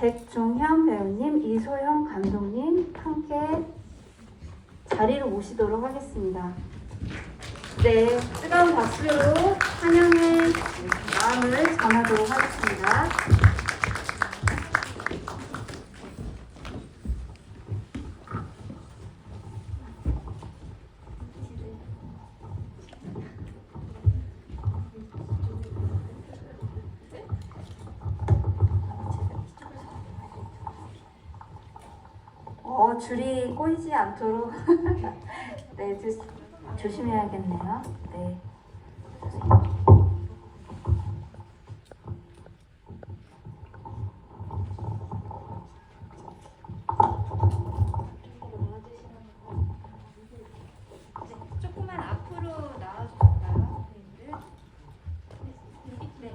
백종현 배우님, 이소영 감독님 함께 자리로 모시도록 하겠습니다. 네, 뜨거운 박수로 환영의 마음을 전하도록 하겠습니다. 줄이 꼬이지 않도록 네, 조심해야겠네요. 네. 조금만 앞으로 나와주실까요? 네,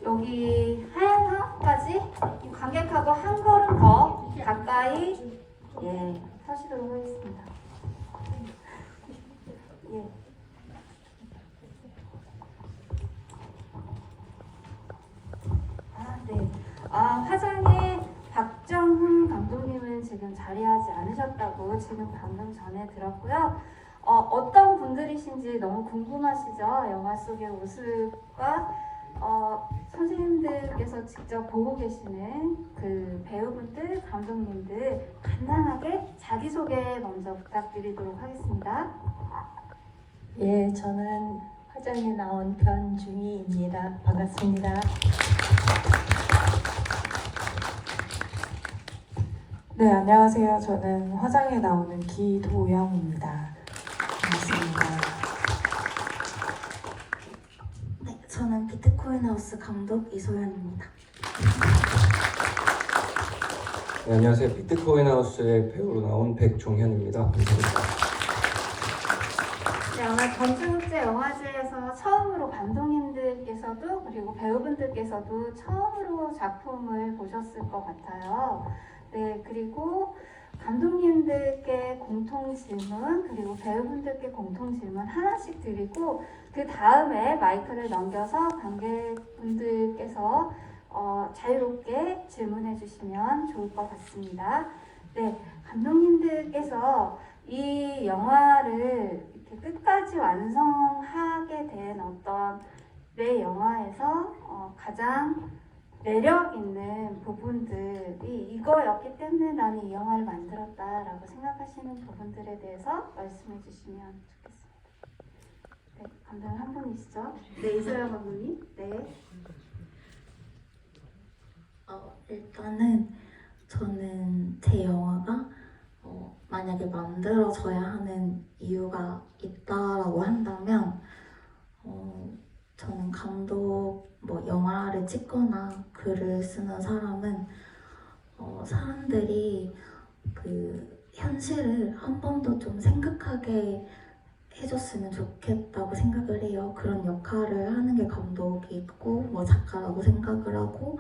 여기 하얀선까지 관객하고 한 걸음 더 가까이 서시도록 하겠습니다. 예. 네. 화장의 박정훈 감독님은 지금 자리하지 않으셨다고 지금 방금 전에 들었고요. 어떤 분들이신지 너무 궁금하시죠? 영화 속의 모습과 선생님들께서 직접 보고 계시는 그 배우분들, 감독님들 간단하게 자기소개 먼저 부탁드리도록 하겠습니다. 예, 저는 화장에 나온 변중희입니다. 반갑습니다. 네, 안녕하세요. 저는 화장에 나오는 기도영입니다. 반갑습니다. 네, 저는 비트코인하우스 감독 이소연입니다. 네, 안녕하세요. 비트코인하우스의 배우로 나온 백종현입니다. 감사합니다. 네, 아마 전주국제영화제에서 처음으로 감독님들께서도 그리고 배우분들께서도 처음으로 작품을 보셨을 것 같아요. 네, 그리고 감독님들께 공통 질문 그리고 배우분들께 공통 질문 하나씩 드리고 그 다음에 마이크를 넘겨서 관객분들께서 자유롭게 질문해 주시면 좋을 것 같습니다. 네, 감독님들께서 이 영화를 이렇게 끝까지 완성하게 된 어떤 내 영화에서 가장 매력 있는 부분들이 이거였기 때문에 나는 이 영화를 만들었다라고 생각하시는 부분들에 대해서 말씀해 주시면 좋겠습니다. 네, 감독님 한 분이시죠? 네, 이소영 감독님. 네. 일단은 저는 제 영화가 만약에 만들어져야 하는 이유가 있다라고 한다면 저는 감독, 영화를 찍거나 글을 쓰는 사람은 사람들이 그 현실을 한 번 더 좀 생각하게 해줬으면 좋겠다고 생각을 해요. 그런 역할을 하는 게 감독이고 작가라고 생각을 하고,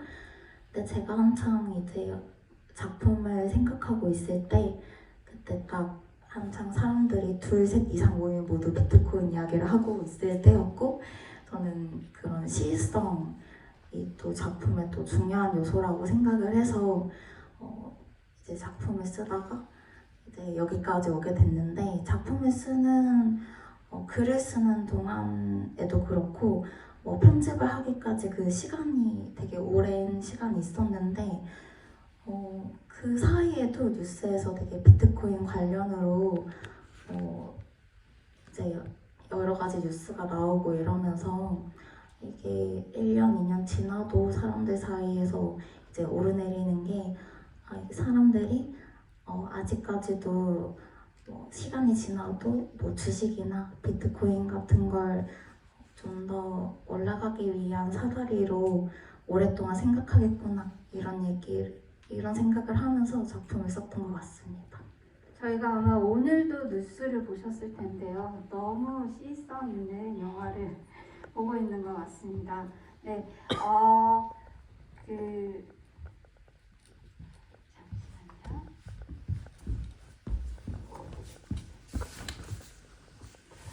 근데 제가 한창 이제 작품을 생각하고 있을 때 그때 딱 한창 사람들이 둘, 셋 이상 모이면 모두 비트코인 이야기를 하고 있을 때였고, 저는 그런 시의성이 또 작품의 또 중요한 요소라고 생각을 해서 이제 작품을 쓰다가 이제 여기까지 오게 됐는데, 작품을 쓰는 글을 쓰는 동안에도 그렇고 편집을 하기까지 그 시간이 되게 오랜 시간이 있었는데 그 사이에도 뉴스에서 되게 비트코인 관련으로 이제 여러 가지 뉴스가 나오고 이러면서 이게 1년, 2년 지나도 사람들 사이에서 이제 오르내리는 게 이게 사람들이 아직까지도 시간이 지나도 주식이나 비트코인 같은 걸 좀 더 올라가기 위한 사다리로 오랫동안 생각하겠구나 이런 생각을 하면서 작품을 썼던 것 같습니다. 저희가 아마 오늘도 뉴스를 보셨을 텐데요. 너무 시의성 있는 영화를 보고 있는 것 같습니다. 네, 잠시만요.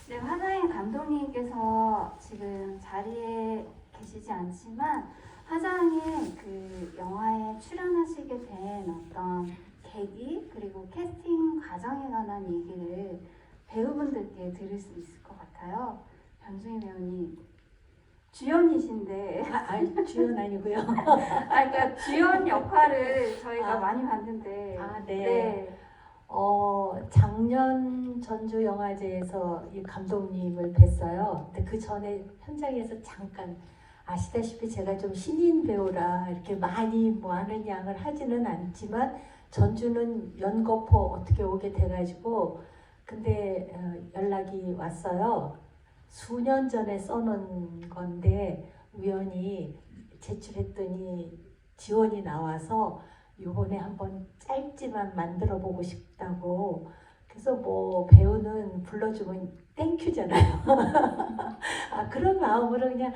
네, 화나인 감독님께서 지금 자리에 계시지 않지만 화장의 그 배우분들께 드릴 수 있을 것 같아요. 변중희 배우님 주연이신데 주연 아니고요. 그러니까 주연 역할을 저희가 아. 많이 봤는데 네. 작년 전주 영화제에서 이 감독님을 뵀어요. 근데 그 전에 현장에서 잠깐 아시다시피 제가 좀 신인 배우라 이렇게 많이 뭐 하는 양을 하지는 않지만 전주는 연거포 어떻게 오게 돼가지고 근데 연락이 왔어요. 수년 전에 써놓은 건데 우연히 제출했더니 지원이 나와서 요번에 한번 짧지만 만들어 보고 싶다고. 그래서 뭐 배우는 불러주면 땡큐잖아요. 그런 마음으로 그냥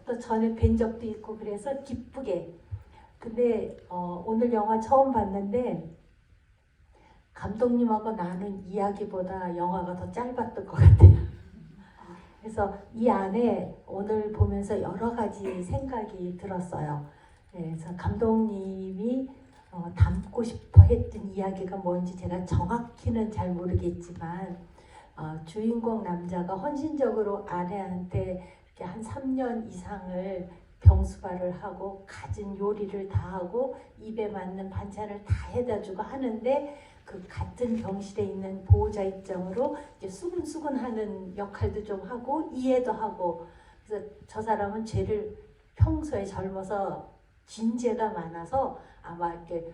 또 전에 뵌 적도 있고 그래서 기쁘게. 근데 오늘 영화 처음 봤는데 감독님하고 나눈 이야기보다 영화가 더 짧았던 것 같아요. 그래서 이 안에 오늘 보면서 여러 가지 생각이 들었어요. 그래서 감독님이 담고 싶어 했던 이야기가 뭔지 제가 정확히는 잘 모르겠지만 주인공 남자가 헌신적으로 아내한테 이렇게 한 3년 이상을 병수발을 하고 갖은 요리를 다 하고 입에 맞는 반찬을 다 해다 주고 하는데 그 같은 병실에 있는 보호자 입장으로 이제 수근수근하는 역할도 좀 하고 이해도 하고 그래서 저 사람은 죄를 평소에 젊어서 진죄가 많아서 아마 이렇게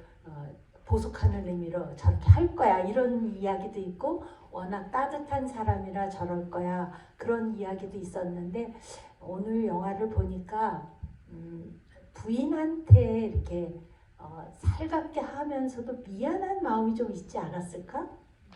보속하는 의미로 저렇게 할 거야 이런 이야기도 있고 워낙 따뜻한 사람이라 저럴 거야 그런 이야기도 있었는데 오늘 영화를 보니까 부인한테 이렇게 살갑게 하면서도 미안한 마음이 좀 있지 않았을까?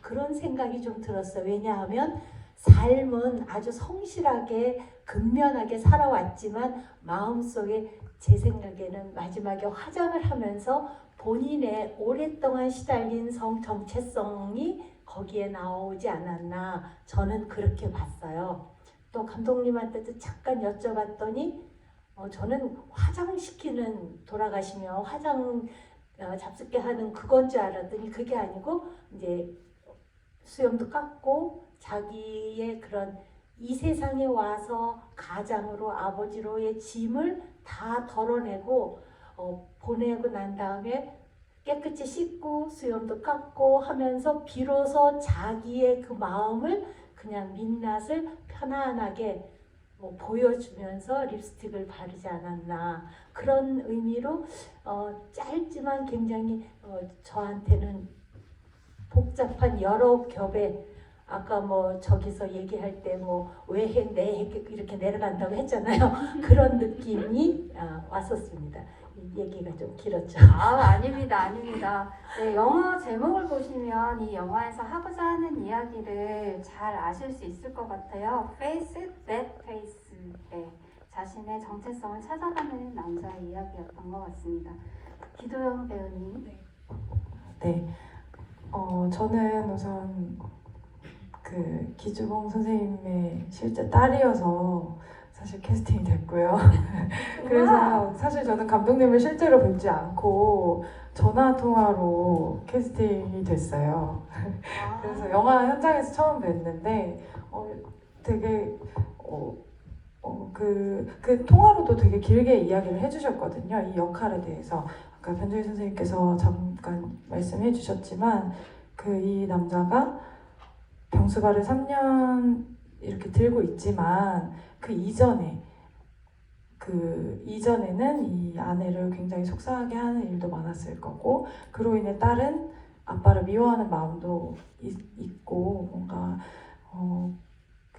그런 생각이 좀 들었어요. 왜냐하면 삶은 아주 성실하게 근면하게 살아왔지만 마음속에 제 생각에는 마지막에 화장을 하면서 본인의 오랫동안 시달린 정체성이 거기에 나오지 않았나 저는 그렇게 봤어요. 또 감독님한테도 잠깐 여쭤봤더니 저는 화장시키는 돌아가시면 화장 잡숫게 하는 그건 줄 알았더니 그게 아니고 이제 수염도 깎고 자기의 그런 이 세상에 와서 가장으로 아버지로의 짐을 다 덜어내고 보내고 난 다음에 깨끗이 씻고 수염도 깎고 하면서 비로소 자기의 그 마음을 그냥 민낯을 편안하게 보여주면서 립스틱을 바르지 않았나 그런 의미로 짧지만 굉장히 저한테는 복잡한 여러 겹의 아까 뭐 저기서 얘기할 때 뭐 외해 내해 이렇게 내려간다고 했잖아요. 그런 느낌이 왔었습니다. 이 얘기가 좀 길었죠. 아닙니다. 네, 영화 제목을 보시면 이 영화에서 하고자 하는 이야기를 잘 아실 수 있을 것 같아요. Face That Face. 네, 자신의 정체성을 찾아가는 남자의 이야기였던 것 같습니다. 기도영 배우님. 네. 저는 우선 그 기주봉 선생님의 실제 딸이어서 사실 캐스팅이 됐고요. 그래서 사실 저는 감독님을 실제로 뵙지 않고 전화 통화로 캐스팅이 됐어요. 그래서 영화 현장에서 처음 뵀는데 되게 그 통화로도 되게 길게 이야기를 해주셨거든요. 이 역할에 대해서 아까 변정희 선생님께서 잠깐 말씀해 주셨지만 이 남자가 병수발을 3년 이렇게 들고 있지만 그 이전에는 이 아내를 굉장히 속상하게 하는 일도 많았을 거고 그로 인해 딸은 아빠를 미워하는 마음도 있고 뭔가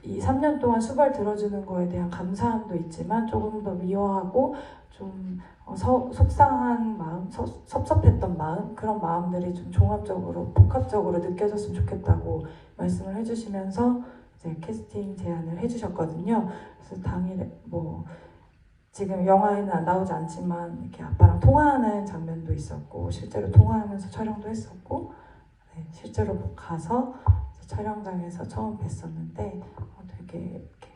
이 3년 동안 수발 들어주는 거에 대한 감사함도 있지만 조금 더 미워하고 좀 속상한 마음, 섭섭했던 마음 그런 마음들이 좀 종합적으로 복합적으로 느껴졌으면 좋겠다고 말씀을 해주시면서 이제 캐스팅 제안을 해주셨거든요. 그래서 당일에 뭐 지금 영화에는 나오지 않지만 이렇게 아빠랑 통화하는 장면도 있었고 실제로 통화하면서 촬영도 했었고 네, 실제로 가서 촬영장에서 처음 뵀었는데 되게 이렇게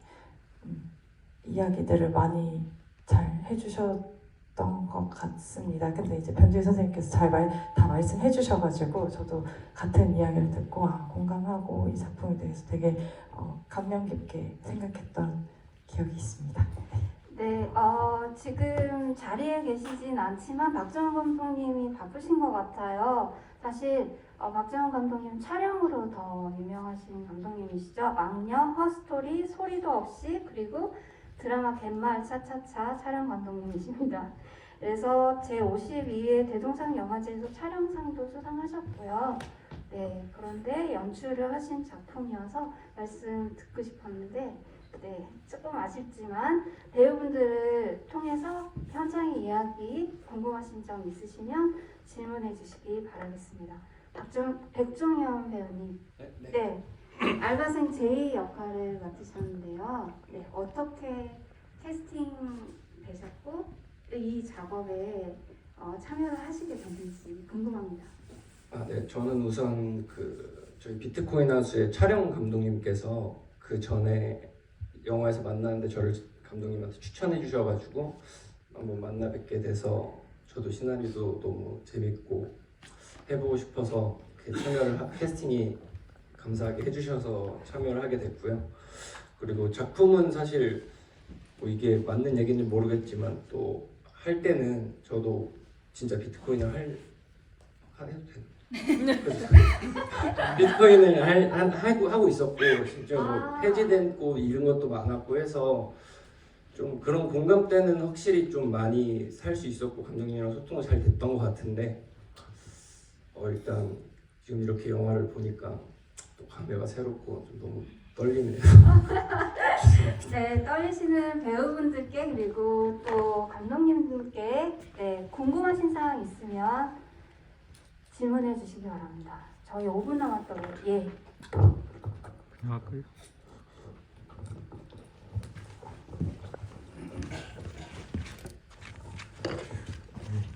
이야기들을 많이 잘 해주셨던 것 같습니다. 근데 이제 변주희 선생님께서 다 말씀해 주셔가지고 저도 같은 이야기를 듣고 공감하고 이 작품에 대해서 되게 감명 깊게 생각했던 기억이 있습니다. 네, 지금 자리에 계시진 않지만 박정훈 감독님이 바쁘신 것 같아요. 사실 박정훈 감독님 촬영으로 더 유명하신 감독님이시죠. 악녀, 허스토리, 소리도 없이, 그리고 드라마 갯마을 차차차 촬영 감독님이십니다. 그래서 제52회 대동상 영화제에서 촬영상도 수상하셨고요. 네, 그런데 연출을 하신 작품이어서 말씀 듣고 싶었는데, 네, 조금 아쉽지만 배우분들을 통해서 현장의 이야기 궁금하신 점 있으시면 질문해 주시기 바라겠습니다. 백종현 배우님, 네, 알바생 제이 역할을 맡으셨는데요. 네, 어떻게 캐스팅 되셨고 이 작업에 참여를 하시게 됐는지 궁금합니다. 네, 저는 우선 저희 비트코인 하우스의 촬영 감독님께서 그 전에 영화에서 만났는데 저를 감독님한테 추천해 주셔가지고 한번 만나 뵙게 돼서 저도 시나리오도 너무 재밌고 해보고 싶어서 캐스팅이 감사하게 해주셔서 참여를 하게 됐고요. 그리고 작품은 사실 뭐 이게 맞는 얘기인지 모르겠지만 또 할 때는 저도 진짜 비트코인을 해도 되나? 비트코인을 하고 있었고 진짜 뭐 폐지됐고 이런 것도 많았고 해서 좀 그런 공감대는 확실히 좀 많이 살 수 있었고 감독님이랑 소통이 잘 됐던 것 같은데 일단 지금 이렇게 영화를 보니까 또 감회가 새롭고 좀 너무 떨리네요. 네, 떨리시는 배우분들께 그리고 또 감독님들께 네, 궁금하신 사항 있으면 질문해 주시기 바랍니다. 저희 5분 남았다고. 예. 할까요?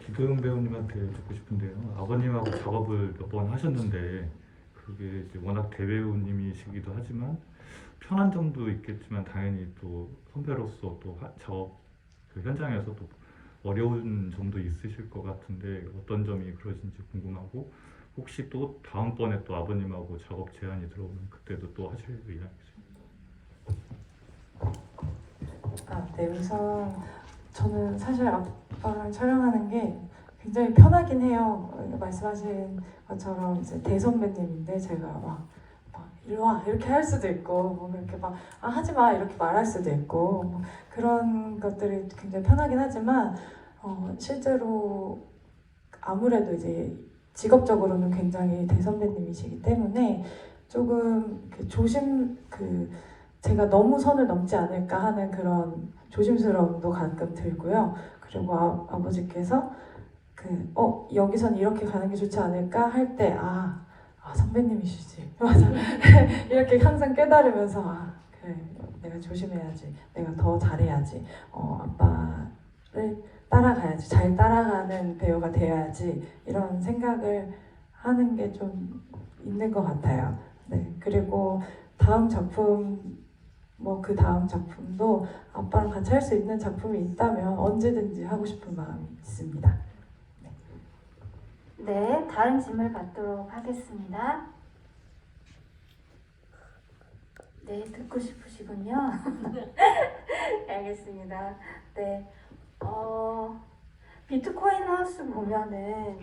기도영 배우님한테 듣고 싶은데요. 아버님하고 작업을 몇 번 하셨는데 그게 이제 워낙 대배우님이시기도 하지만 편한 점도 있겠지만 당연히 또 선배로서 또 작업 그 현장에서 또 어려운 점도 있으실 것 같은데 어떤 점이 그러신지 궁금하고 혹시 또 다음번에 또 아버님하고 작업 제안이 들어오면 그때도 또 하실 의향이세요? 네, 우선 저는 사실 아빠랑 촬영하는 게 굉장히 편하긴 해요. 말씀하신 것처럼 이제 대선배님인데 제가 막 일로 와 이렇게 할 수도 있고 뭐 그렇게 막 하지 마 이렇게 말할 수도 있고 뭐 그런 것들이 굉장히 편하긴 하지만 실제로 아무래도 이제 직업적으로는 굉장히 대선배님이시기 때문에 조금 제가 너무 선을 넘지 않을까 하는 그런 조심스러움도 가끔 들고요. 그리고 아버지께서 여기선 이렇게 가는 게 좋지 않을까 할 때 선배님이시지 맞아 이렇게 항상 깨달으면서 그래 내가 조심해야지 내가 더 잘해야지 아빠를 따라가야지 잘 따라가는 배우가 되어야지 이런 생각을 하는 게 좀 있는 것 같아요. 네, 그리고 다음 작품 그 다음 작품도 아빠랑 같이 할 수 있는 작품이 있다면 언제든지 하고 싶은 마음이 있습니다. 네, 다음 질문을 받도록 하겠습니다. 네, 듣고 싶으시군요. 알겠습니다. 네, 비트코인 하우스 보면은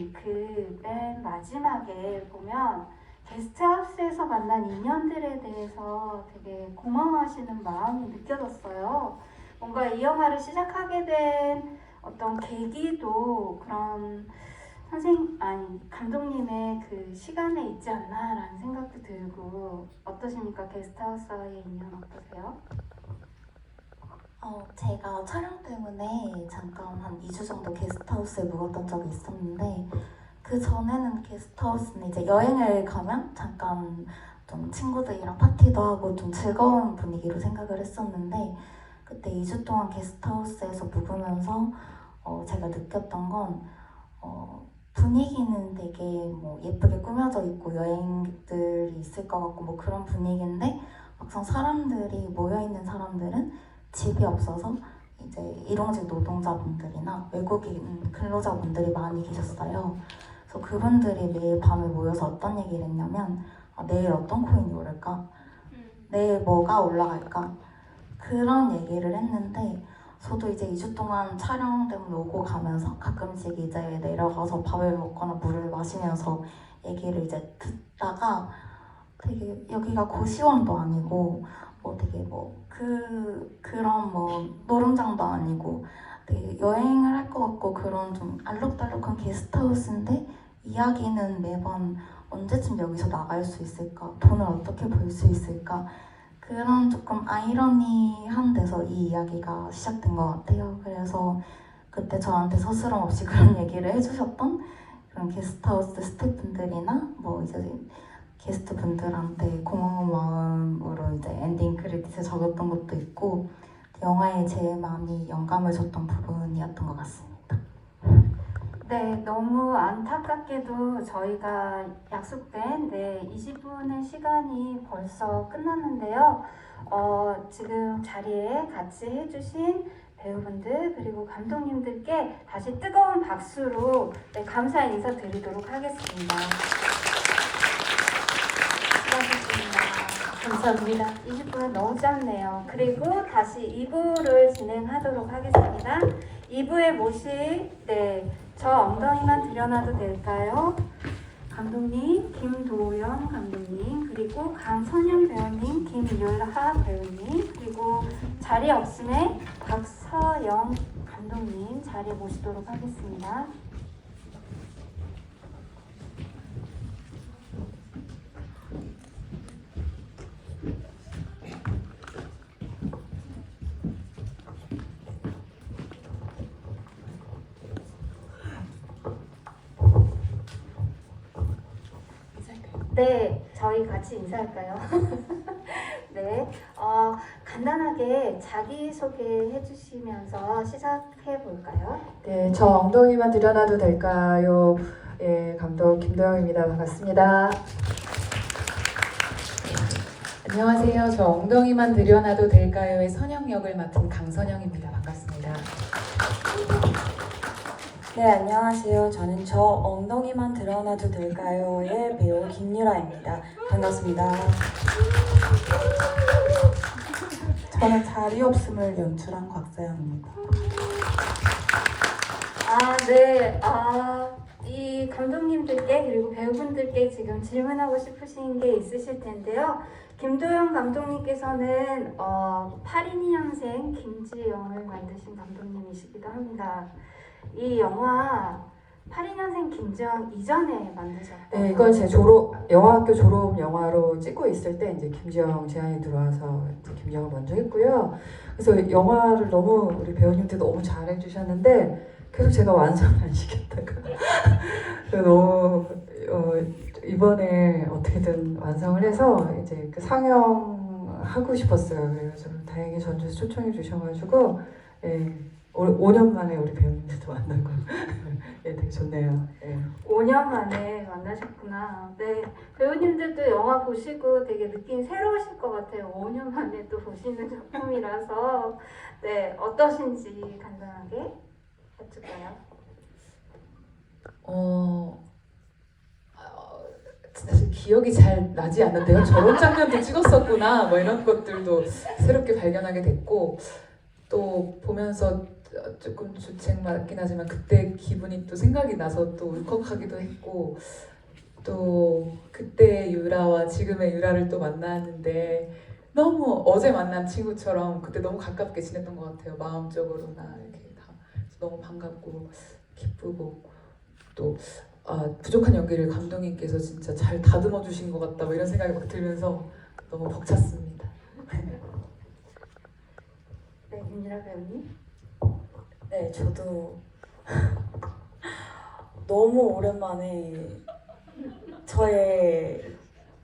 맨 마지막에 보면 게스트하우스에서 만난 인연들에 대해서 되게 고마워하시는 마음이 느껴졌어요. 뭔가 이 영화를 시작하게 된 어떤 계기도 그런 감독님의 그 시간에 있지 않나라는 생각도 들고 어떠십니까? 게스트하우스와의 인연 어떠세요? 제가 촬영 때문에 잠깐 한 2주 정도 게스트하우스에 묵었던 적이 있었는데 그 전에는 게스트하우스는 이제 여행을 가면 잠깐 좀 친구들이랑 파티도 하고 좀 즐거운 분위기로 생각을 했었는데 그때 2주 동안 게스트하우스에서 묵으면서 제가 느꼈던 건 분위기는 되게 뭐 예쁘게 꾸며져 있고 여행들이 있을 것 같고 뭐 그런 분위기인데 막상 사람들이 모여있는 사람들은 집이 없어서 이 이제 일용직 노동자분들이나 외국인 근로자분들이 많이 계셨어요. 그래서 그분들이 매일 밤에 모여서 어떤 얘기를 했냐면 내일 어떤 코인이 오를까? 내일 뭐가 올라갈까? 그런 얘기를 했는데 저도 이제 2주 동안 촬영 때문에 오고 가면서 가끔씩 이제 내려가서 밥을 먹거나 물을 마시면서 얘기를 이제 듣다가 되게 여기가 고시원도 아니고 뭐 되게 그런 노름장도 아니고 되게 여행을 할 것 같고 그런 좀 알록달록한 게스트하우스인데 이야기는 매번 언제쯤 여기서 나갈 수 있을까? 돈을 어떻게 벌 수 있을까? 그런 조금 아이러니한 데서 이 이야기가 시작된 것 같아요. 그래서 그때 저한테 서스럼 없이 그런 얘기를 해주셨던 그런 게스트하우스 스태프분들이나 뭐 이제 게스트분들한테 고마운 마음으로 이제 엔딩 크레딧에 적었던 것도 있고 영화에 제일 많이 영감을 줬던 부분이었던 것 같습니다. 네, 너무 안타깝게도 저희가 약속된 20분의 시간이 벌써 끝났는데요. 지금 자리에 같이 해주신 배우분들 그리고 감독님들께 다시 뜨거운 박수로 감사 인사 드리도록 하겠습니다. 수고하셨습니다. 감사합니다. 20분은 너무 짧네요. 그리고 다시 2부를 진행하도록 하겠습니다. 2부에 모실 저 엉덩이만 들여놔도 될까요? 감독님, 김도연 감독님, 그리고 강선영 배우님, 김율하 배우님, 그리고 자리 없음에 박서영 감독님 자리에 모시도록 하겠습니다. 네, 저희 같이 인사할까요? 네, 간단하게 자기소개 해주시면서 시작해 볼까요? 네, 저 엉덩이만 들여놔도 될까요? 예, 감독 김도영입니다. 반갑습니다. 안녕하세요. 저 엉덩이만 들여놔도 될까요의 선영 역을 맡은 강선영입니다. 반갑습니다. 네, 안녕하세요. 저는 저 엉덩이만 드러나도 될까요의 배우 김유라입니다. 반갑습니다. 저는 자리 없음을 연출한 곽서영입니다. 네. 이 감독님들께 그리고 배우분들께 지금 질문하고 싶으신 게 있으실 텐데요. 김도영 감독님께서는 82년생 김지영을 만드신 감독님이시기도 합니다. 이 영화 82년생 김지영 이전에 만드셨던 네, 이건 제 영화학교 졸업 영화로 찍고 있을 때 이제 김지영 제안이 들어와서 이제 김지영을 먼저 했고요. 그래서 영화를 너무 우리 배우님들 너무 잘해주셨는데 계속 제가 완성을 안 시켰다가 너무 이번에 어떻게든 완성을 해서 이제 그 상영하고 싶었어요. 그래서 다행히 전주에서 초청해 주셔가지고 5년 만에 우리 배우님들도 만나고 되게 좋네요. 5년 만에 만나셨구나. 네, 배우님들도 영화 보시고 되게 느낌이 새로우실 것 같아요. 5년 만에 또 보시는 작품이라서 네, 어떠신지 간단하게 여쭐까요? 사실 기억이 잘 나지 않는데요. 저런 장면도 찍었었구나 뭐 이런 것들도 새롭게 발견하게 됐고 또 보면서 조금 주책 맞긴 하지만 그때 기분이 또 생각이 나서 또 울컥하기도 했고 또 그때 유라와 지금의 유라를 또 만났는데 너무 어제 만난 친구처럼 그때 너무 가깝게 지냈던 것 같아요. 마음적으로나 이렇게 다 너무 반갑고 기쁘고 또 부족한 연기를 감독님께서 진짜 잘 다듬어 주신 것 같다 뭐 이런 생각이 막 들면서 너무 벅찼습니다. 네, 김유라 배우님. 네, 저도 너무 오랜만에 저의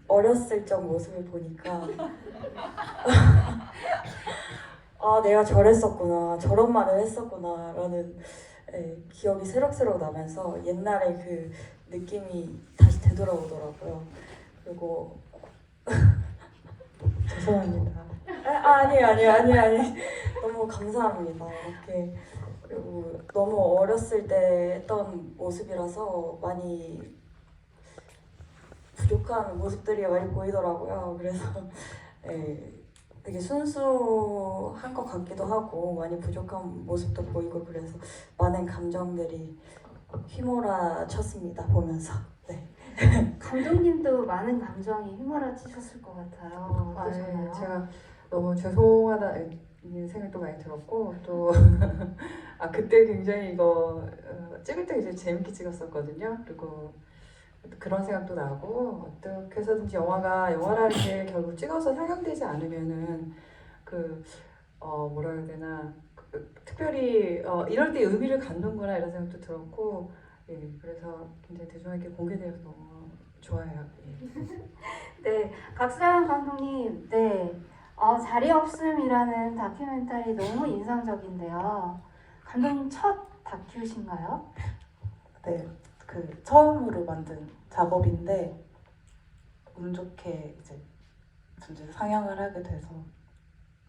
어렸을 적 모습을 보니까 내가 저랬었구나, 저런 말을 했었구나 라는 기억이 새록새록 나면서 옛날에 그 느낌이 다시 되돌아오더라고요. 그리고 죄송합니다. 아니에요. 너무 감사합니다. 이렇게 그리고 너무 어렸을 때 했던 모습이라서 많이 부족한 모습들이 많이 보이더라고요. 그래서 예, 되게 순수한 것 같기도 하고 많이 부족한 모습도 보이고 그래서 많은 감정들이 휘몰아쳤습니다. 보면서. 네. 감독님도 많은 감정이 휘몰아치셨을 것 같아요. 아, 어떠셨나요? 예, 제가 너무 죄송하다 이 생각도 많이 들었고 또 그때 굉장히 이거 찍을 때 이제 재밌게 찍었었거든요. 그리고 그런 생각도 나고 어떻게 해서든지 영화라는 게 결국 찍어서 상영되지 않으면은 뭐라 해야 되나 특별히 이럴 때 의미를 갖는구나 이런 생각도 들었고 예, 그래서 굉장히 대중에게 공개되어서 너무 좋아요. 예. 네, 박수환 감독님, 네, 자리 없음이라는 다큐멘터리 너무 인상적인데요. 감독님 첫 다큐신가요? 네, 그 처음으로 만든 작업인데 운 좋게 이제 상영을 하게 돼서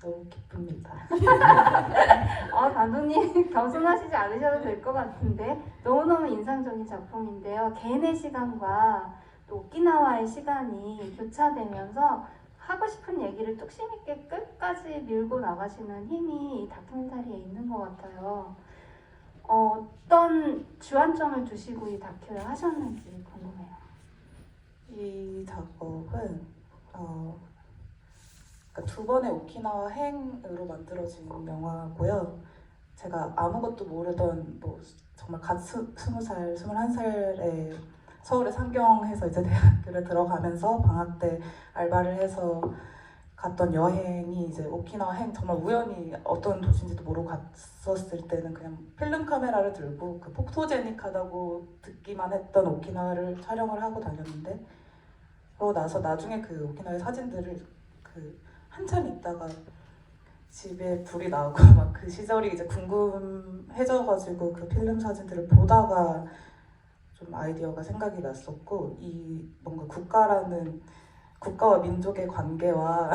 너무 기쁩니다. 감독님 겸손하시지 않으셔도 될 것 같은데 너무너무 인상적인 작품인데요. 개인의 시간과 또 오키나와의 시간이 교차되면서 하고 싶은 얘기를 뚝심 있게 끝까지 밀고 나가시는 힘이 이 다큐멘터리에 있는 것 같아요. 어떤 주안점을 두시고 이 다큐를 하셨는지 궁금해요. 이 작업은 그러니까 두 번의 오키나와 행으로 만들어진 영화고요. 제가 아무것도 모르던 정말 갓 20살, 21살에 서울에 상경해서 이제 대학교를 들어가면서 방학 때 알바를 해서 갔던 여행이 이제 오키나와 행 정말 우연히 어떤 도시인지도 모르고 갔었을 때는 그냥 필름 카메라를 들고 그 포토제닉하다고 듣기만 했던 오키나와를 촬영을 하고 다녔는데 그러고 나서 나중에 그 오키나와의 사진들을 한참 있다가 집에 불이 나고 막 그 시절이 이제 궁금해져가지고 그 필름 사진들을 보다가 좀 아이디어가 생각이 났었고 이 뭔가 국가와 민족의 관계와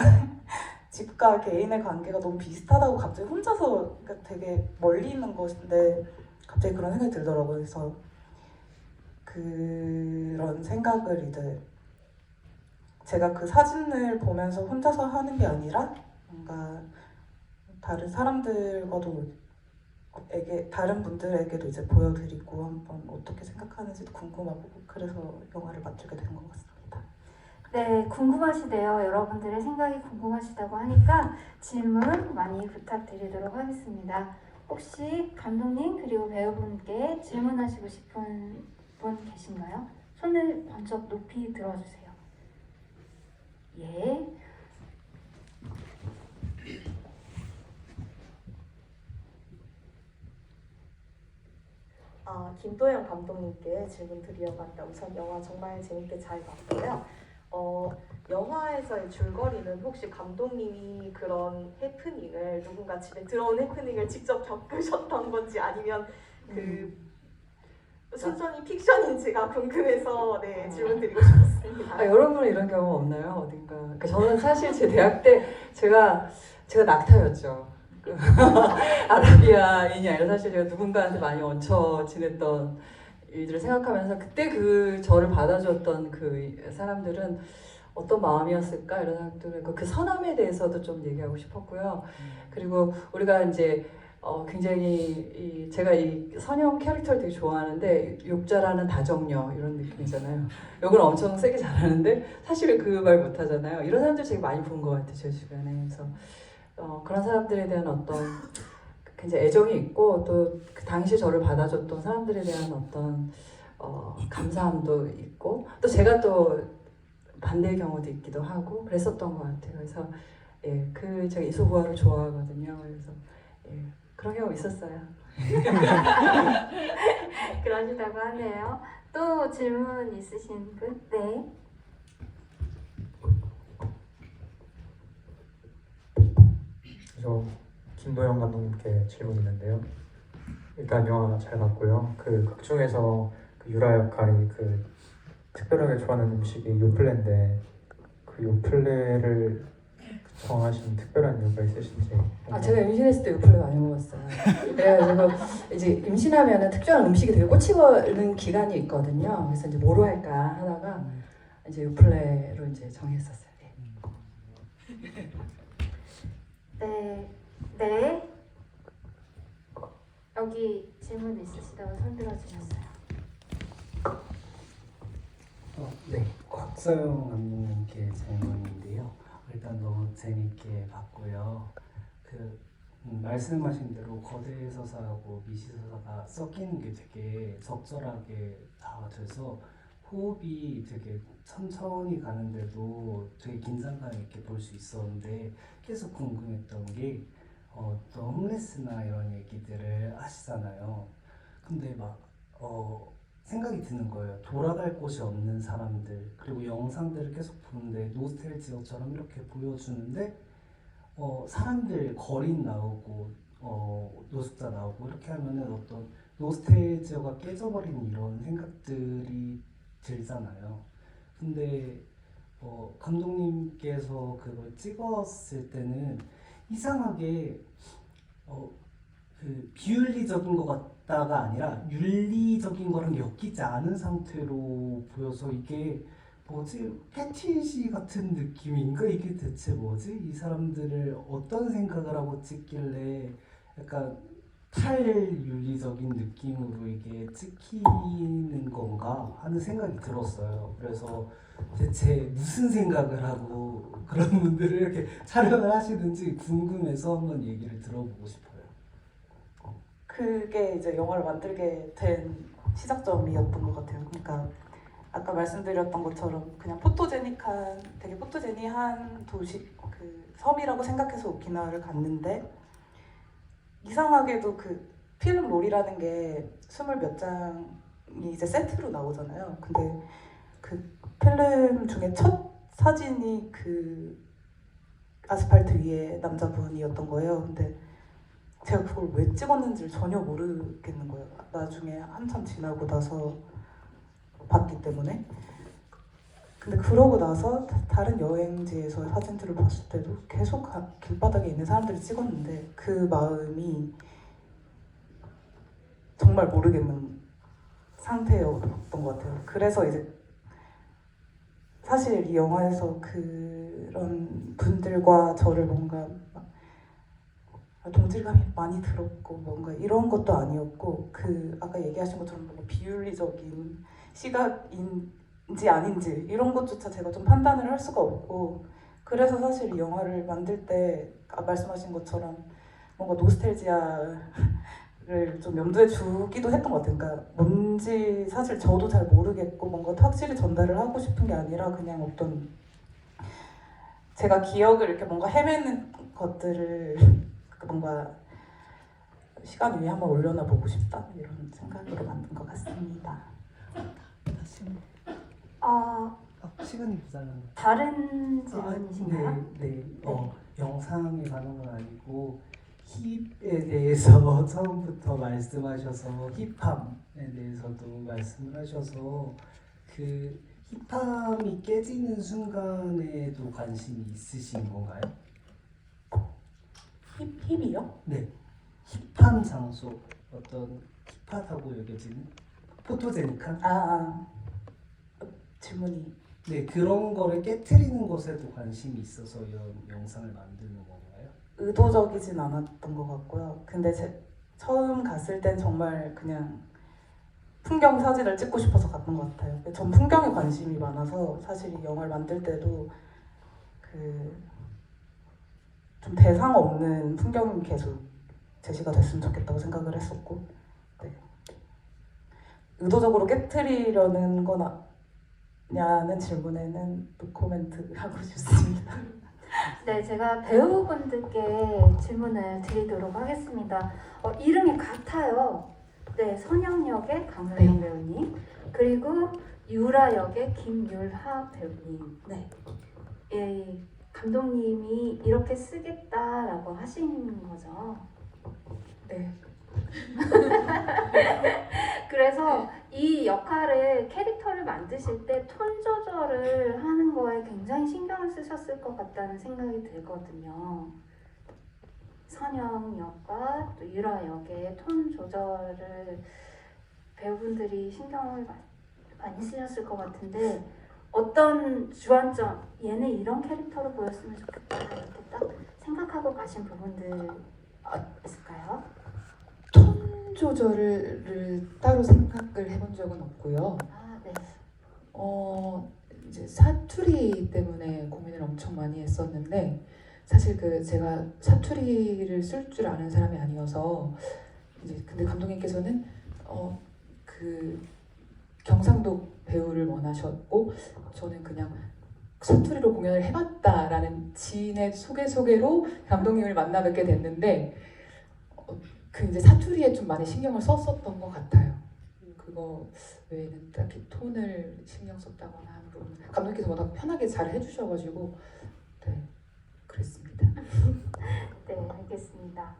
집과 개인의 관계가 너무 비슷하다고 갑자기 혼자서 그러니까 되게 멀리 있는 것인데 갑자기 그런 생각이 들더라고요. 그래서 그런 생각을 이제 제가 그 사진을 보면서 혼자서 하는 게 아니라 뭔가 다른 사람들과도 다른 분들에게도 이제 보여드리고 한번 어떻게 생각하는지도 궁금하고 그래서 영화를 맡게 된 것 같습니다. 네, 궁금하시대요. 여러분들의 생각이 궁금하시다고 하니까 질문 많이 부탁드리도록 하겠습니다. 혹시 감독님 그리고 배우분께 질문하시고 싶은 분 계신가요? 손을 번쩍 높이 들어주세요. 예. 김도영 감독님께 질문 드리려고 합니다. 우선 영화 정말 재밌게 잘 봤고요. 영화에서의 줄거리는 혹시 감독님이 그런 해프닝을 누군가 집에 들어온 해프닝을 직접 겪으셨던 건지 아니면 순전히 픽션인지가 궁금해서 네, 질문 드리고 싶었습니다. 여러분은 이런 경험 없나요? 어딘가? 저는 사실 제 대학 때 제가 낙타였죠. 아라비아인이 아니라 사실 제가 누군가한테 많이 얹혀 지냈던 일들을 생각하면서 그때 저를 받아줬던 그 사람들은 어떤 마음이었을까 이런 생각들을 그 선함에 대해서도 좀 얘기하고 싶었고요. 그리고 우리가 이제 굉장히 제가 이 선영 캐릭터를 되게 좋아하는데 욕 잘하는 다정녀 이런 느낌이잖아요. 욕을 엄청 세게 잘하는데 사실 그 말 못하잖아요. 이런 사람들 되게 많이 본 것 같아요. 제 주변에. 그래서 그런 사람들에 대한 어떤 굉장히 애정이 있고 또 그 당시 저를 받아줬던 사람들에 대한 어떤 감사함도 있고 또 제가 또 반대의 경우도 있기도 하고 그랬었던 것 같아요. 그래서 제가 이소부화를 좋아하거든요. 그래서 그런 경우 있었어요. 그러시다고 하네요. 또 질문 있으신 분? 네. 저 김도영 감독님께 질문이 있는데요. 일단 영화 잘 봤고요. 그 극 중에서 그 유라 역할이 특별하게 좋아하는 음식이 요플레인데 그 요플레를 정하신 특별한 이유가 있으신지. 제가 임신했을 때 요플레 많이 먹었어요. 그래가지고 이제 임신하면은 특정한 음식이 되게 꽂히는 기간이 있거든요. 그래서 이제 뭐로 할까 하다가 이제 요플레로 이제 정했었어요. 네. 여기 질문 있으시다고 손 들어주셨어요. 네, 곽서영 감독님께 질문인데요. 일단 너무 재밌게 봤고요. 말씀하신 대로 거대 서사하고 미시 서사가 섞이는 게 되게 적절하게 다 돼서 호흡이 되게 천천히 가는데도 되게 긴장감 있게 볼 수 있었는데 계속 궁금했던 게 또 홈레스나 이런 얘기들을 하시잖아요. 근데 생각이 드는 거예요. 돌아갈 곳이 없는 사람들, 그리고 영상들을 계속 보는데 노스텔지어처럼 이렇게 보여주는데 사람들 거린 나오고 노숙자 나오고 이렇게 하면은 어떤 노스텔지어가 깨져버리는 이런 생각들이 들잖아요. 근데 감독님께서 그걸 찍었을 때는 이상하게 비윤리적인 것 같다가 아니라 윤리적인 거랑 엮이지 않은 상태로 보여서 이게 뭐지? 패티시 같은 느낌인가? 이게 대체 뭐지? 이 사람들을 어떤 생각을 하고 찍길래 약간 탈윤리적인 느낌으로 이게 찍히는 건가 하는 생각이 들었어요. 그래서 대체 무슨 생각을 하고 그런 분들을 이렇게 촬영을 하시는지 궁금해서 한번 얘기를 들어보고 싶어요. 그게 이제 영화를 만들게 된 시작점이었던 것 같아요. 그러니까 아까 말씀드렸던 것처럼 그냥 되게 포토제니한 도시, 섬이라고 생각해서 오키나와를 갔는데 이상하게도 필름 롤이라는 게 20몇 장이 이제 세트로 나오잖아요. 근데 필름 중에 첫 사진이 아스팔트 위에 남자분이었던 거예요. 근데 제가 그걸 왜 찍었는지를 전혀 모르겠는 거예요. 나중에 한참 지나고 나서 봤기 때문에. 근데 그러고 나서 다른 여행지에서 사진들을 봤을 때도 계속 길바닥에 있는 사람들을 찍었는데 그 마음이 정말 모르겠는 상태였던 것 같아요. 그래서 이제 사실 이 영화에서 그런 분들과 저를 뭔가 동질감이 많이 들었고 뭔가 이런 것도 아니었고 아까 얘기하신 것처럼 뭔가 비윤리적인 시각인지 아닌지 이런 것조차 제가 좀 판단을 할 수가 없고 그래서 사실 이 영화를 만들 때 말씀하신 것처럼 뭔가 노스텔지아를 좀 염두에 두기도 했던 것 같아요. 그러니까 뭔지 사실 저도 잘 모르겠고 뭔가 확실히 전달을 하고 싶은 게 아니라 그냥 어떤 제가 기억을 이렇게 뭔가 헤매는 것들을 뭔가 시간 위에 한번 올려놔 보고 싶다 이런 생각으로 만든 것 같습니다. 시간이 모자라는 다른 질문이신가요? 네. 영상에 관한 건 아니고 힙에 대해서 처음부터 말씀하셔서 힙함에 대해서도 말씀을 하셔서 힙함이 깨지는 순간에도 관심이 있으신 건가요? 힙이요? 네. 힙한 장소, 어떤 힙하다고 여겨지는 포토제닉한? 질문이 네, 그런 거를 깨트리는 것에도 관심이 있어서 이런 영상을 만드는 건가요? 의도적이진 않았던 것 같고요. 근데 처음 갔을 땐 정말 그냥 풍경 사진을 찍고 싶어서 갔던 것 같아요. 전 풍경에 관심이 많아서 사실 이 영화를 만들 때도 좀 대상 없는 풍경이 계속 제시가 됐으면 좋겠다고 생각을 했었고 네. 의도적으로 깨트리려는 거냐는 질문에는 노코멘트 하고 싶습니다. 네, 제가 배우분들께 질문을 드리도록 하겠습니다. 이름이 같아요. 네, 선영 역의 강서영 배우님, 그리고 유라 역의 김율하 배우님. 네. 예, 감독님이 이렇게 쓰겠다라고 하신 거죠? 네. 그래서 이 역할을 캐릭터를 만드실 때 톤 조절을 하는 거에 굉장히 신경을 쓰셨을 것 같다는 생각이 들거든요. 선영 역과 또 유라 역의 톤 조절을 배우분들이 신경을 많이 쓰셨을 것 같은데 어떤 주안점, 얘는 이런 캐릭터로 보였으면 좋겠다 이렇게 딱 생각하고 가신 부분들 있을까요? 톤 조절을 따로 생각을 해본 적은 없고요. 아, 네. 이제 사투리 때문에 고민을 엄청 많이 했었는데 사실 제가 사투리를 쓸 줄 아는 사람이 아니어서 이제 근데 감독님께서는 경상도 배우를 원하셨고 저는 그냥 사투리로 공연을 해봤다라는 지인의 소개로 감독님을 만나 뵙게 됐는데 이제 사투리에 좀 많이 신경을 썼었던 것 같아요. 그거 외에는 딱히 톤을 신경 썼다거나 하는 부분 감독님께서 워낙 편하게 잘 해주셔가지고 네 그랬습니다. 네, 알겠습니다.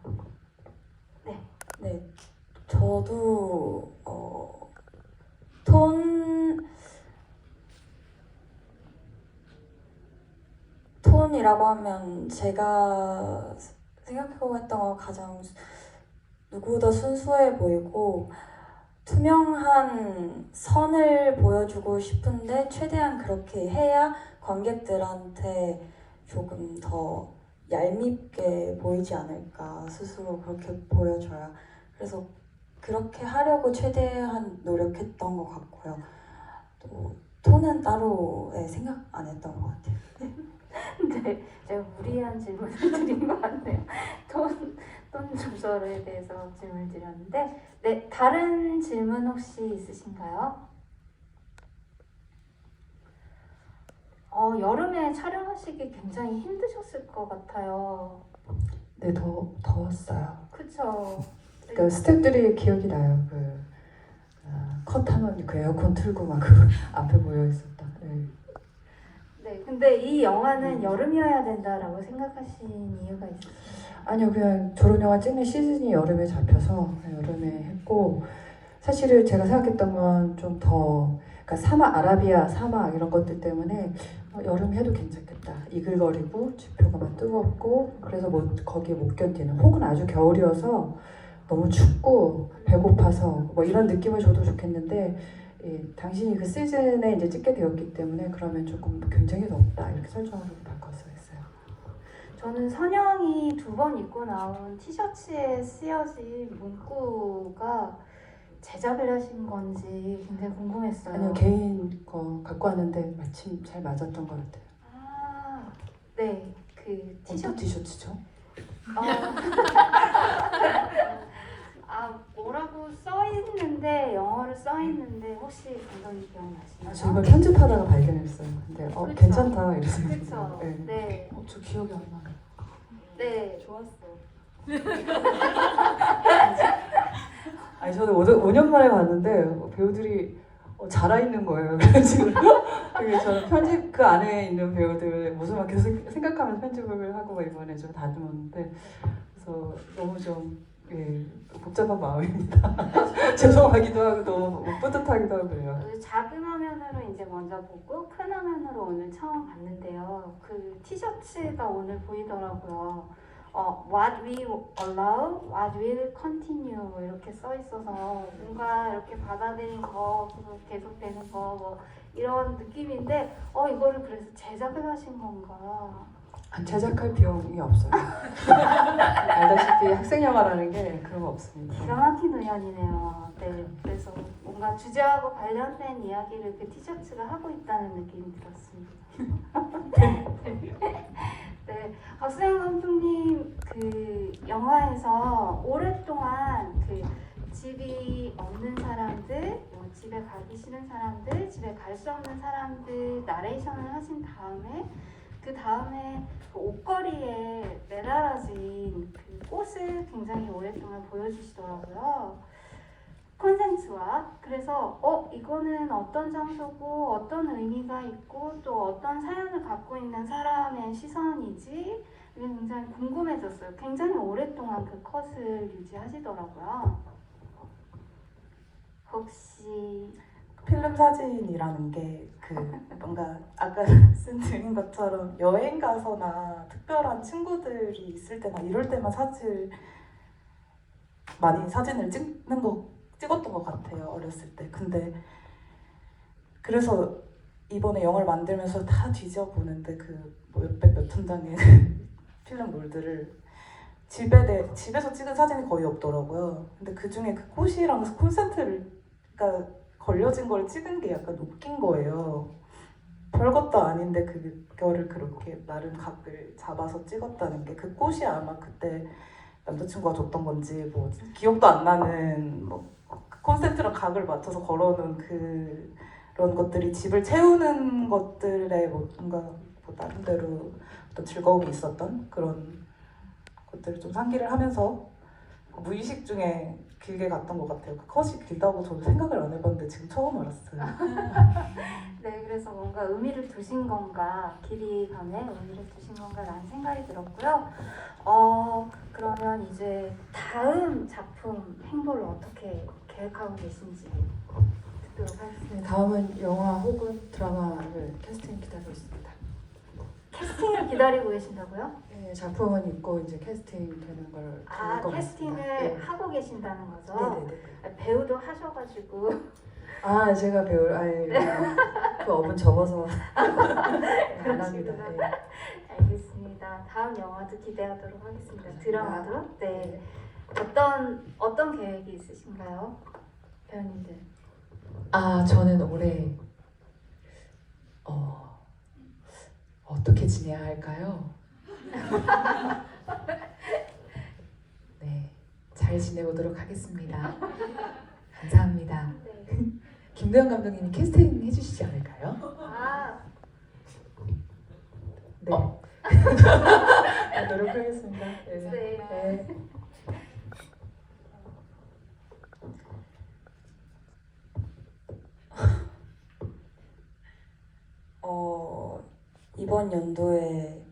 네, 저도 톤이라고 하면 제가 생각해보고 했던 건 가장 누구보다 순수해 보이고 투명한 선을 보여주고 싶은데 최대한 그렇게 해야 관객들한테 조금 더 얄밉게 보이지 않을까 스스로 그렇게 보여줘야 그래서 그렇게 하려고 최대한 노력했던 것 같고요. 또 톤은 따로 생각 안 했던 것 같아요. 네, 제가 무리한 질문을 드린 것 같네요. 톤 조절에 대해서 질문을 드렸는데, 네, 다른 질문 혹시 있으신가요? 여름에 촬영하시기 굉장히 힘드셨을 것 같아요. 네, 더웠어요. 그쵸? 그러니까 스태프들이 기억이 나요. 컷하면 그 에어컨 틀고 막 앞에 모여 있었다. 네. 네, 근데 이 영화는 여름이어야 된다라고 생각하신 이유가 있으세요? 아니요, 그냥 졸업 영화 찍는 시즌이 여름에 잡혀서 여름에 했고 사실은 제가 생각했던 건 좀 더 그러니까 아라비아 사막 이런 것들 때문에 여름 해도 괜찮겠다. 이글거리고 지표가 막 뜨겁고 그래서 거기에 못 견디는 혹은 아주 겨울이어서 너무 춥고 배고파서 뭐 이런 느낌을 줘도 좋겠는데 당신이 그 시즌에 이제 찍게 되었기 때문에 그러면 조금 굉장히 덥다 이렇게 설정으로 바꿔서 했어요. 저는 선영이 2번 입고 나온 티셔츠에 쓰여진 문구가 제작을 하신 건지 굉장히 궁금했어요. 아니요, 개인 거 갖고 왔는데 마침 잘 맞았던 것 같아요. 아, 네, 그 어떤 티셔츠죠? 뭐라고 써있는데 영어로 써있는데 혹시 감독님 기억나시나요? 저 이걸 편집하다가 발견했어요. 근데 그쵸? 괜찮다 이래서. 그렇죠. 네. 네. 저 기억이 안 나요. 네, 좋았어. 아니 저는 5년 만에 봤는데 배우들이 자라 있는 거예요. 그래가지고 저는 편집 그 안에 있는 배우들 모습만 계속 생각하면서 편집을 하고 이번에 좀 다듬었는데 그래서 너무 좀 복잡한 마음입니다. 죄송하기도 하고 너무 뿌듯하기도 하고 그래요. 작은 화면으로 이제 먼저 보고 큰 화면으로 오늘 처음 봤는데요. 그 티셔츠가 오늘 보이더라고요. What we allow, what will continue 뭐 이렇게 써 있어서 뭔가 이렇게 받아들인 거, 계속되는 거 뭐 이런 느낌인데 이거를 그래서 제작을 하신 건가? 안 제작할 비용이 없어요. 알다시피 학생 영화라는 게 그런 거 없습니다. 기가 막힌 의견이네요. 네, 그래서 뭔가 주제하고 관련된 이야기를 그 티셔츠가 하고 있다는 느낌이 들었습니다. 네, 박수영 감독님 그 영화에서 오랫동안 그 집이 없는 사람들, 뭐 집에 가기 싫은 사람들, 집에 갈 수 없는 사람들 나레이션을 하신 다음에 그 다음에 그 옷걸이에 매달아진 그 꽃을 굉장히 오랫동안 보여주시더라고요. 콘센트와 그래서 이거는 어떤 장소고 어떤 의미가 있고 또 어떤 사연을 갖고 있는 사람의 시선이지 이게 굉장히 궁금해졌어요. 굉장히 오랫동안 그 컷을 유지하시더라고요. 혹시 필름 사진이라는 게 그 뭔가 아까 말씀드린 것처럼 여행 가서나 특별한 친구들이 있을 때나 이럴 때만 많이 사진을 찍었던 것 같아요, 어렸을 때. 근데 그래서 이번에 영화를 만들면서 다 뒤져보는데 그 뭐 몇백 몇천 장의 필름 롤들을 집에서 찍은 사진이 거의 없더라고요. 근데 그 중에 그 꽃이랑 콘센트가 걸려진 걸 찍은 게 약간 웃긴 거예요. 별것도 아닌데 그거를 그렇게 나름 각을 잡아서 찍었다는 게, 그 꽃이 아마 그때 남자친구가 줬던 건지 뭐 기억도 안 나는 뭐 콘센트랑 각을 맞춰서 걸어놓은 그런 것들이 집을 채우는 것들에 뭔가 뭐 나름대로 어떤 즐거움이 있었던 그런 것들을 좀 상기를 하면서 무의식 중에 길게 갔던 것 같아요. 그 컷이 길다고 저도 생각을 안 해봤는데 지금 처음 알았어요. 네, 그래서 뭔가 의미를 두신 건가, 길이감에 의미를 두신 건가라는 생각이 들었고요. 그러면 이제 다음 작품 행보를 어떻게 계획하고 계신지 듣도록 하겠습니다. 다음은 영화 혹은 드라마를 캐스팅 기다리고 있습니다. 캐스팅을 기다리고 계신다고요? 네, 작품은 있고 이제 캐스팅 되는 걸 볼 것 캐스팅을 같습니다. 네. 하고 계신다는 거죠? 네네네. 배우도 하셔가지고 제가 배울 그 업은 접어서 안 합니다. 네. 알겠습니다. 다음 영화도 기대하도록 하겠습니다. 드라마도? 네. 어떤 계획이 있으신가요? 배우님들. 저는 올해 어떻게 지내야 할까요? 네, 잘 지내보도록 하겠습니다. 감사합니다. 네. 김도영 감독님이 캐스팅 해주시지 않을까요? 네. 노력하겠습니다. 네. 네. 이번 연도에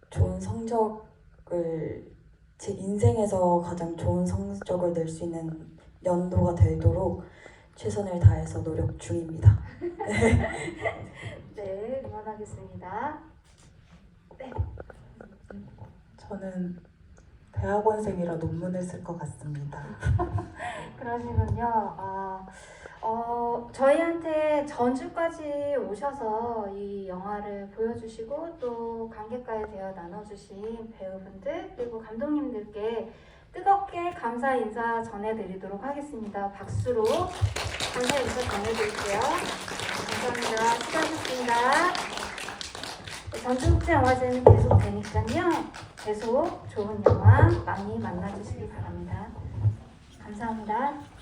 좋은 성적을, 제 인생에서 가장 좋은 성적을 낼 수 있는 연도가 되도록 최선을 다해서 노력 중입니다. 네, 응원하겠습니다. 네. 저는 대학원생이라 논문을 쓸 것 같습니다. 그러시군요. 저희한테 전주까지 오셔서 이 영화를 보여주시고 또 관객과의 대화 나눠주신 배우분들 그리고 감독님들께 뜨겁게 감사 인사 전해드리도록 하겠습니다. 박수로 감사 인사 전해드릴게요. 감사합니다. 수고하셨습니다. 전주국제영화제는 계속 되니까요. 계속 좋은 영화 많이 만나주시기 바랍니다. 감사합니다.